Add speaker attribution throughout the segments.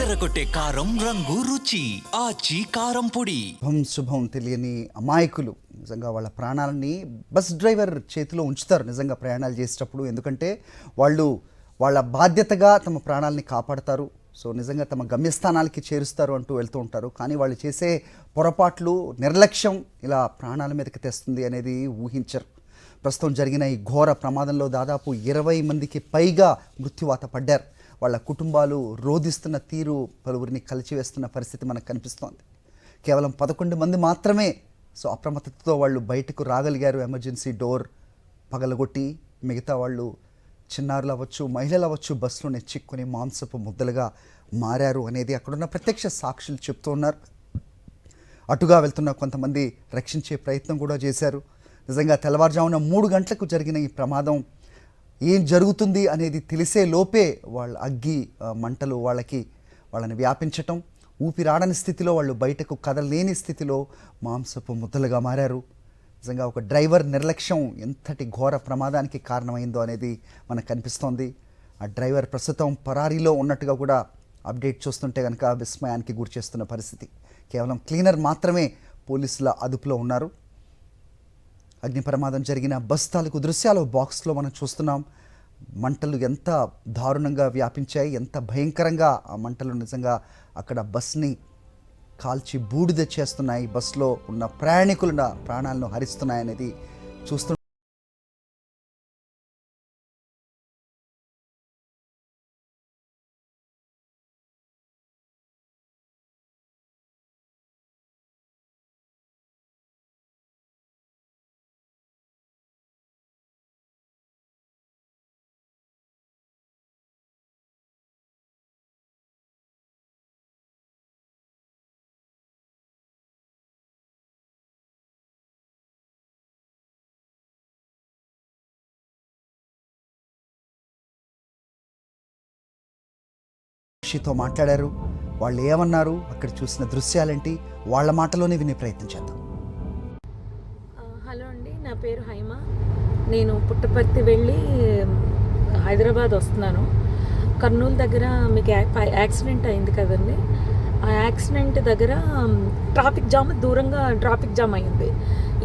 Speaker 1: అదరగొట్టే కారం రంగు రుచి ఆచి కారం పొడి.
Speaker 2: శుభం తెలియని అమాయకులు నిజంగా వాళ్ళ ప్రాణాలని బస్ డ్రైవర్ చేతిలో ఉంచుతారు నిజంగా ప్రయాణాలు చేసేటప్పుడు. ఎందుకంటే వాళ్ళు వాళ్ళ బాధ్యతగా తమ ప్రాణాలని కాపాడతారు. సో నిజంగా తమ గమ్యస్థానాలకి చేరుస్తారు అంటూ వెళ్తూ ఉంటారు. కానీ వాళ్ళు చేసే పొరపాట్లు, నిర్లక్ష్యం ఇలా ప్రాణాల మీదకి తెస్తుంది అనేది ఊహించరు. ప్రస్తుతం జరిగిన ఈ ఘోర ప్రమాదంలో దాదాపు 20 మందికి పైగా మృత్యువాత పడ్డారు. వాళ్ళ కుటుంబాలు రోధిస్తున్న తీరు పలువురిని కలిచివేస్తున్న పరిస్థితి మనకు కనిపిస్తోంది. కేవలం 11 మంది మాత్రమే సో అప్రమత్తతతో వాళ్ళు బయటకు రాగలిగారు. ఎమర్జెన్సీ డోర్ పగలగొట్టి మిగతా వాళ్ళు చిన్నారులు అవ్వచ్చు, మహిళలు అవ్వచ్చు బస్సులోనే చిక్కుని మాంసపు ముద్దలుగా మారారు అనేది అక్కడున్న ప్రత్యక్ష సాక్షులు చెప్తూ ఉన్నారు. అటుగా వెళ్తున్న కొంతమంది రక్షించే ప్రయత్నం కూడా చేశారు. నిజంగా తెల్లవారుజామున 3 గంటలకు జరిగిన ఈ ప్రమాదం ఏం జరుగుతుంది అనేది తెలిసే లోపే వాళ్ళ అగ్గి మంటలు వాళ్ళని వ్యాపించటం, ఊపిరాడని స్థితిలో వాళ్ళు బయటకు కదలలేని స్థితిలో మాంసపు ముద్దలుగా మారారు. నిజంగా ఒక డ్రైవర్ నిర్లక్ష్యం ఎంతటి ఘోర ప్రమాదానికి కారణమైందో అనేది మనకు కనిపిస్తోంది. ఆ డ్రైవర్ ప్రస్తుతం పరారీలో ఉన్నట్టుగా కూడా అప్డేట్ చూస్తుంటే కనుక విస్మయానికి గురిచేస్తున్న పరిస్థితి. కేవలం క్లీనర్ మాత్రమే పోలీసుల అదుపులో ఉన్నారు. అగ్ని ప్రమాదం జరిగిన బస్ తాలూకు దృశ్యాలు బాక్స్లో మనం చూస్తున్నాం. మంటలు ఎంత దారుణంగా వ్యాపించాయి, ఎంత భయంకరంగా ఆ మంటలు నిజంగా అక్కడ బస్ని కాల్చి బూడిద చేస్తున్నాయి, బస్సులో ఉన్న ప్రయాణికుల ప్రాణాలను హరిస్తున్నాయనేది చూస్తున్నాం. తో మాట్లాడారు. వాళ్ళు ఏమన్నారు, అక్కడ చూసిన దృశ్యాలేంటి, వాళ్ళ మాటలోనే వినే ప్రయత్నం చేద్దాం.
Speaker 3: హలో అండి, నా పేరు హైమ. నేను పుట్టపర్తి వెళ్ళి హైదరాబాద్ వస్తున్నాను. కర్నూలు దగ్గర మీకు యాక్సిడెంట్ అయింది కదండి. ఆ యాక్సిడెంట్ దగ్గర దూరంగా ట్రాఫిక్ జామ్ అయింది.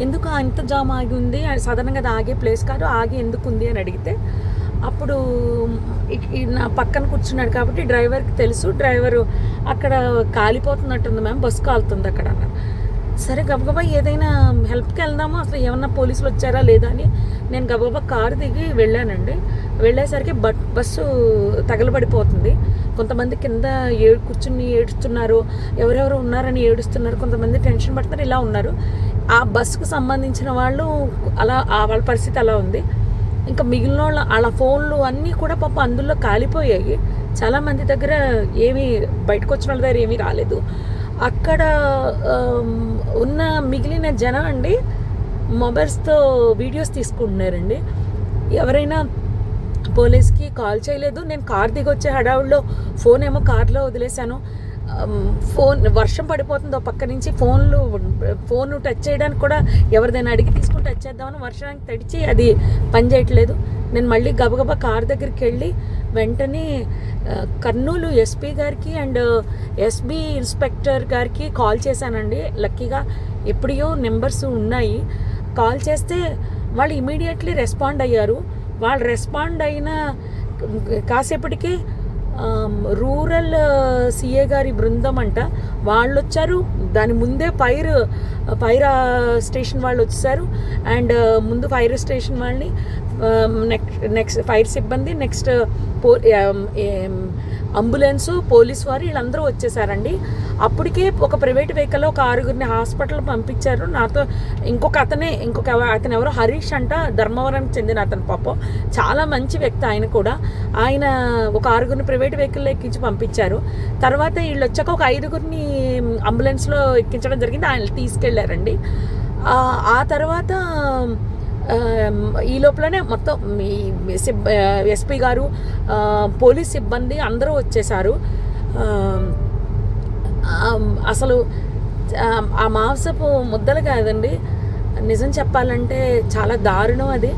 Speaker 3: ఎందుకు అంత జామ్ ఆగి ఉంది, సాధారణంగా అది ఆగే ప్లేస్ కాదు, ఆగి ఎందుకు ఉంది అని అడిగితే అప్పుడు నా పక్కన కూర్చున్నాడు కాబట్టి డ్రైవర్కి తెలుసు. డ్రైవరు అక్కడ కాలిపోతున్నట్టుంది మ్యామ్, బస్సు కాలుతుంది అక్కడ అన్నారు. సరే గబగబా ఏదైనా హెల్ప్కి వెళ్దాము, అసలు ఏమన్నా పోలీసులు వచ్చారా లేదా అని నేను గబగబా కారు దిగి వెళ్ళానండి. వెళ్ళేసరికి బస్సు తగలబడిపోతుంది. కొంతమంది కింద కూర్చుని ఏడుస్తున్నారు, ఎవరెవరు ఉన్నారని ఏడుస్తున్నారు, కొంతమంది టెన్షన్ పడుతున్నారు, ఇలా ఉన్నారు. ఆ బస్సుకు సంబంధించిన వాళ్ళు అలా వాళ్ళ పరిస్థితి అలా ఉంది. ఇంకా మిగిలిన వాళ్ళ ఫోన్లు అన్నీ కూడా పాప అందులో కాలిపోయాయి. చాలామంది దగ్గర ఏమీ బయటకు వచ్చిన వాళ్ళ దగ్గర ఏమీ రాలేదు. అక్కడ ఉన్న మిగిలిన జనం అండి మొబైల్స్తో వీడియోస్ తీసుకుంటున్నారండి. ఎవరైనా పోలీస్కి కాల్ చేయలేదు. నేను కార్ దిగి వచ్చే హడావుల్లో ఫోన్ ఏమో కార్లో వదిలేశాను. వర్షం పడిపోతుందో పక్క నుంచి ఫోన్ టచ్ చేయడానికి కూడా ఎవరిదైనా అడిగి తీసుకుని టచ్ చేద్దామని వర్షానికి తడిచి అది పనిచేయట్లేదు. నేను మళ్ళీ గబగబా కార్ దగ్గరికి వెళ్ళి వెంటనే కర్నూలు ఎస్పీ గారికి అండ్ ఎస్బీ ఇన్స్పెక్టర్ గారికి కాల్ చేశానండి. లక్కీగా ఎప్పుడో నెంబర్స్ ఉన్నాయి. కాల్ చేస్తే వాళ్ళు ఇమీడియట్లీ రెస్పాండ్ అయ్యారు. వాళ్ళు రెస్పాండ్ అయిన కాసేపటికి రూరల్ సిఏ గారి బృందం అంట వాళ్ళు వచ్చారు. దాని ముందే ఫైర్ స్టేషన్ వాళ్ళు వచ్చేసారు. అండ్ ముందు ఫైర్ స్టేషన్ వాళ్ళని నెక్స్ట్ ఫైర్ సిబ్బంది, నెక్స్ట్ అంబులెన్సు, పోలీస్ వారు వీళ్ళందరూ వచ్చేసారండి. అప్పటికే ఒక ప్రైవేట్ వెహికల్లో ఒక 6గురిని హాస్పిటల్ పంపించారు. నాతో ఇంకొక అతను ఎవరో హరీష్ అంట, ధర్మవరానికి చెందిన అతను. పాపం చాలా మంచి వ్యక్తి ఆయన కూడా. ఆయన ఒక 6గురిని ప్రైవేట్ వెహికల్లో ఎక్కించి పంపించారు. తర్వాత వీళ్ళు వచ్చాక ఒక 5గురిని అంబులెన్స్లో ఎక్కించడం జరిగింది. ఆయన తీసుకెళ్లారండి. ఆ తర్వాత ఈ లోపలనే మొత్తం ఎస్పీ గారు, పోలీస్ సిబ్బంది అందరూ వచ్చేసారు. అసలు ఆ మాంసపు ముద్దలు కాదండి, నిజం చెప్పాలంటే చాలా దారుణం అది.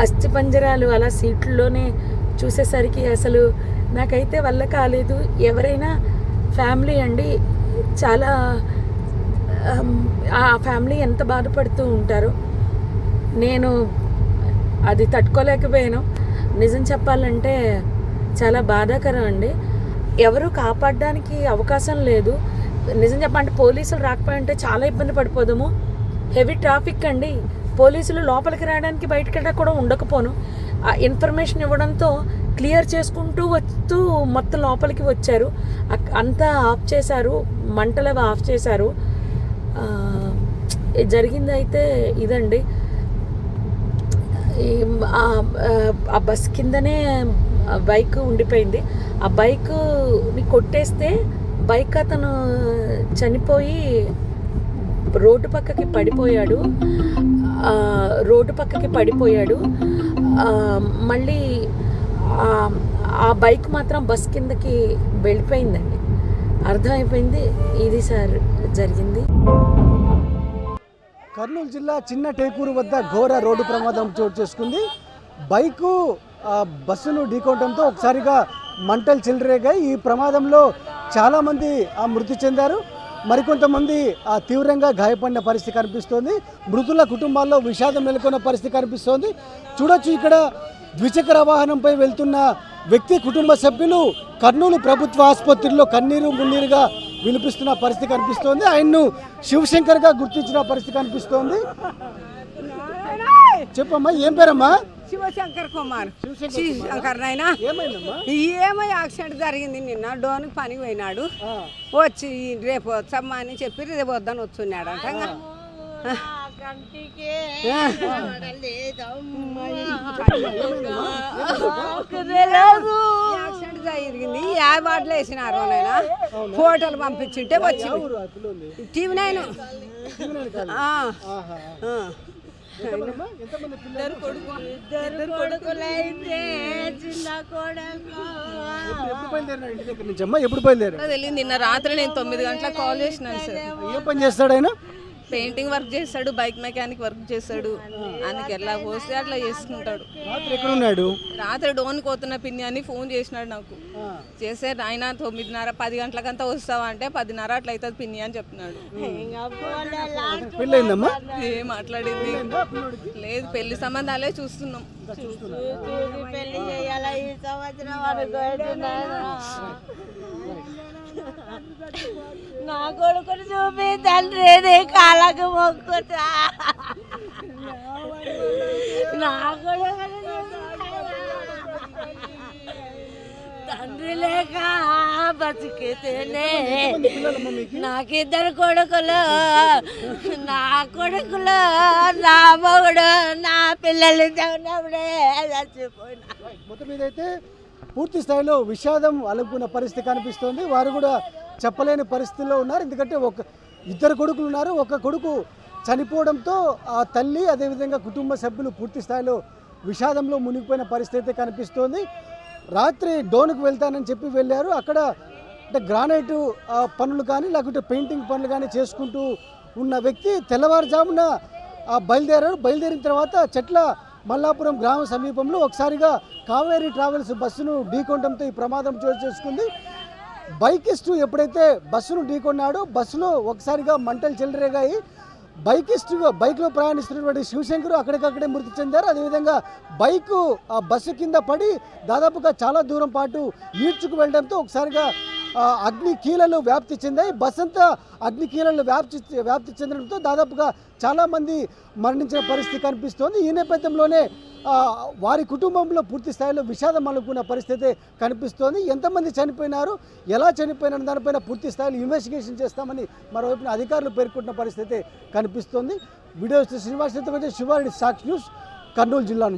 Speaker 3: అస్థిపంజరాలు అలా సీట్లలోనే చూసేసరికి అసలు నాకైతే వల్ల కాలేదు. ఎవరైనా ఫ్యామిలీ అండి చాలా ఆ ఫ్యామిలీ ఎంత బాధపడుతూ ఉంటారో నేను అది తట్టుకోలేకపోయాను. నిజం చెప్పాలంటే చాలా బాధాకరం అండి. ఎవరు కాపాడడానికి అవకాశం లేదు. నిజం చెప్పాలంటే పోలీసులు రాకపోయింటే చాలా ఇబ్బంది పడిపోదాము. హెవీ ట్రాఫిక్ అండి. పోలీసులు లోపలికి రావడానికి బయటకి కూడా ఉండకపోను. ఆ ఇన్ఫర్మేషన్ ఇవ్వడంతో క్లియర్ చేసుకుంటూ వస్తూ మొత్తం లోపలికి వచ్చారు. అంతా ఆఫ్ చేశారు, మంటలు అవి ఆఫ్ చేశారు. జరిగింది అయితే ఇదండి. ఆ బస్ కిందనే బైక్ ఉండిపోయింది. ఆ బైక్ని కొట్టేస్తే బైక్ అతను చనిపోయి రోడ్డు పక్కకి పడిపోయాడు. మళ్ళీ ఆ బైక్ మాత్రం బస్ కిందకి వెళ్ళిపోయిందండి. అర్థమైపోయింది ఇది సార్ జరిగింది.
Speaker 4: కర్నూలు జిల్లా చిన్న టేకూరు వద్ద ఘోర రోడ్డు ప్రమాదం చోటు చేసుకుంది. బైకు బస్సును ఢీకొనడంతో ఒకసారిగా మంటలు చెలరేగాయి. ఈ ప్రమాదంలో చాలామంది మృతి చెందారు. మరికొంతమంది తీవ్రంగా గాయపడిన పరిస్థితి కనిపిస్తోంది. మృతుల కుటుంబాల్లో విషాదం నెలకొన్న పరిస్థితి కనిపిస్తోంది. చూడొచ్చు, ఇక్కడ ద్విచక్ర వాహనంపై వెళ్తున్న వ్యక్తి కుటుంబ సభ్యులు కర్నూలు ప్రభుత్వ ఆసుపత్రిలో కన్నీరు మున్నీరుగా వినిపిస్తున్న పరిస్థితి కనిపిస్తోంది. ఆయన్ను శివశంకర్గా గుర్తించిన పరిస్థితి కనిపిస్తోంది. చెప్పమ్మా, ఏం పేరమ్మా?
Speaker 5: శివశంకర్ కుమార్. శివశంకర్ నాయనా ఏమో యాక్సిడెంట్ జరిగింది. నిన్న డోన్కి పనికి పోయినాడు. వచ్చి రేపు వచ్చమ్మా అని చెప్పి రేపు వద్దని వచ్చున్నాడు అంట. యాక్సిడెంట్ జరిగింది. 50 బాటలు వేసినారు. నాయన ఫోటోలు పంపించుంటే వచ్చి టీవీ 9.
Speaker 6: ఇద్దరు కొడుకులైతే చిన్న
Speaker 4: ఎప్పుడు బయలుదేరా?
Speaker 6: తెలియదు. నిన్న రాత్రి నేను 9 గంటలకు కాల్ చేసినాను సార్.
Speaker 4: ఏ పని చేస్తాడు ఆయన?
Speaker 6: పెయింటింగ్ వర్క్ చేస్తాడు, బైక్ మెకానిక్ వర్క్ చేస్తాడు. ఆయనకి ఎలా పోస్తే అట్లా చేసుకుంటాడు.
Speaker 4: రాత్రి ఎక్కడ ఉన్నాడు?
Speaker 6: రాత్రి డోన్ కోతున్న పిన్ని అని ఫోన్ చేసినాడు నాకు. చేస్తే ఆయన 9:30 10 గంటలకంతా వస్తావా అంటే 10:30 అట్లా అవుతుంది పిన్ని అని చెప్తున్నాడు.
Speaker 4: పెళ్ళయిందమ్మా?
Speaker 6: ఏం మాట్లాడింది లేదు. పెళ్లి సంబంధాలే చూస్తున్నాం.
Speaker 5: పెళ్లి చేయాలా ఈ సంవత్సరం
Speaker 6: నా కొడుకుని చూపి తండ్రి కాళ్ళకు మొక్కుతా. నా కొడుకుని తండ్రి లేక బతికితేనే. నాకిద్దరు కొడుకులు, నా కొడుకులు, నా మొగుడు, నా పిల్లలు ఉన్నప్పుడే చచ్చిపోయినా.
Speaker 4: మొత్తం మీదైతే పూర్తి స్థాయిలో విషాదం అలుపుకున్న పరిస్థితి కనిపిస్తోంది. వారు కూడా చెప్పలేని పరిస్థితుల్లో ఉన్నారు. ఎందుకంటే ఇద్దరు కొడుకులు ఉన్నారు. ఒక కొడుకు చనిపోవడంతో ఆ తల్లి అదేవిధంగా కుటుంబ సభ్యులు పూర్తి స్థాయిలో విషాదంలో మునిగిపోయిన పరిస్థితి కనిపిస్తోంది. రాత్రి డోన్కి వెళ్తానని చెప్పి వెళ్ళారు. అక్కడ అంటే గ్రానైట్ పనులు కానీ లేకుంటే పెయింటింగ్ పనులు కానీ చేసుకుంటూ ఉన్న వ్యక్తి తెల్లవారుజామున బయలుదేరారు. బయలుదేరిన తర్వాత చెట్ల మల్లాపురం గ్రామ సమీపంలో ఒకసారిగా కావేరీ ట్రావెల్స్ బస్సును ఢీకొనడంతో ఈ ప్రమాదం చోటు చేసుకుంది. బైకిస్టు ఎప్పుడైతే బస్సును ఢీకొన్నాడో బస్సులో ఒకసారిగా మంటలు చెలరేగాయి. బైక్లో ప్రయాణిస్తున్నటువంటి శివశంకర్ అక్కడికక్కడే మృతి చెందారు. అదేవిధంగా బస్సు కింద పడి దాదాపుగా చాలా దూరం పాటు ఈడ్చుకు వెళ్ళడంతో ఒకసారిగా అగ్ని కీలలు వ్యాప్తి చెందాయి. బస్ అంతా అగ్ని కీలలు వ్యాప్తి చెందడంతో దాదాపుగా చాలామంది మరణించిన పరిస్థితి కనిపిస్తోంది. ఈ నేపథ్యంలోనే వారి కుటుంబంలో పూర్తి స్థాయిలో విషాదం అలుకున్న పరిస్థితి కనిపిస్తోంది. ఎంతమంది చనిపోయినారు, ఎలా చనిపోయినారు దానిపైన పూర్తి స్థాయిలో ఇన్వెస్టిగేషన్ చేస్తామని మరోవైపున అధికారులు పేర్కొంటున్న పరిస్థితి కనిపిస్తోంది. వీడియో శ్రీనివాస్ శివారెడ్డి, సాక్షి న్యూస్, కర్నూలు జిల్లా.